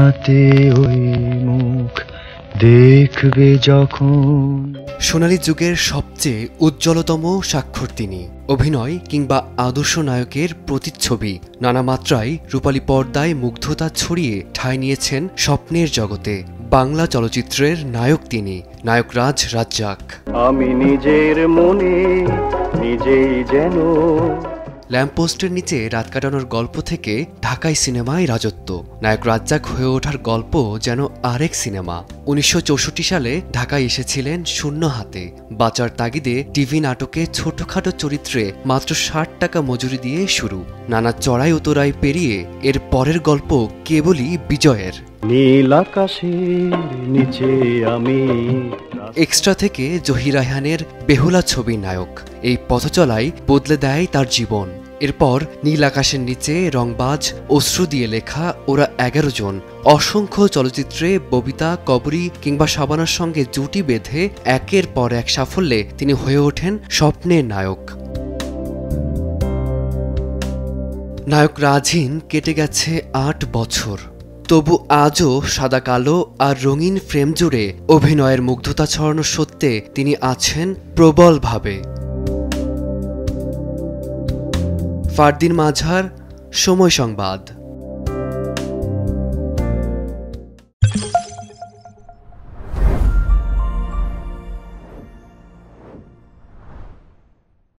আয়নাতে ওই মুখ দেখবে যখন। সোনালী যুগের সবচেয়ে উজ্জ্বলতম স্বাক্ষর তিনি। অভিনয় কিংবা আদর্শ নায়কের প্রতিচ্ছবি, নানা মাত্রায় রূপালী পর্দায় মুগ্ধতা ছড়িয়ে ঠাঁই নিয়েছেন স্বপ্নের জগতে। বাংলা চলচ্চিত্রের নায়ক তিনি, নায়ক রাজ রাজ্জাক। আমি নিজের মনে নিজেই যেন। ল্যাম্পপোস্টের নিচে রাত কাটানোর গল্প থেকে ঢাকাই সিনেমায় রাজত্ব। নায়ক রাজ্জাক হয়ে ওঠার গল্প যেন আরেক সিনেমা। 1964 সালে ঢাকায় এসেছিলেন শূন্য হাতে। বাঁচার তাগিদে টিভি নাটকে ছোটখাটো চরিত্রে মাত্র 60 টাকা মজুরি দিয়ে শুরু। নানা চড়াই উতরাই পেরিয়ে এর পরের গল্প কেবলই বিজয়ের। নীল আকাশের নিচে আমি। এক্সট্রা থেকে জহির রায়হানের বেহুলা ছবির নায়ক। এই পথচলাই বদলে দেয় তার জীবন। এরপর নীল আকাশের নিচে, রংবাজ, অশ্রু দিয়ে লেখা, ওরা 11 জন, অসংখ্য চলচ্চিত্রে ববিতা, কবরী কিংবা শাবানার সঙ্গে জুটি বেঁধে একের পর এক সাফল্যে তিনি হয়ে ওঠেন স্বপ্নের নায়ক। নায়ক রাজহীন কেটে গেছে 8 বছর, তবু আজও সাদা কালো আর রঙিন ফ্রেম জুড়ে অভিনয়ের মুগ্ধতা ছড়ানো সত্ত্বে তিনি আছেন প্রবলভাবে। ফারদিন মাঝার, সময় সংবাদ।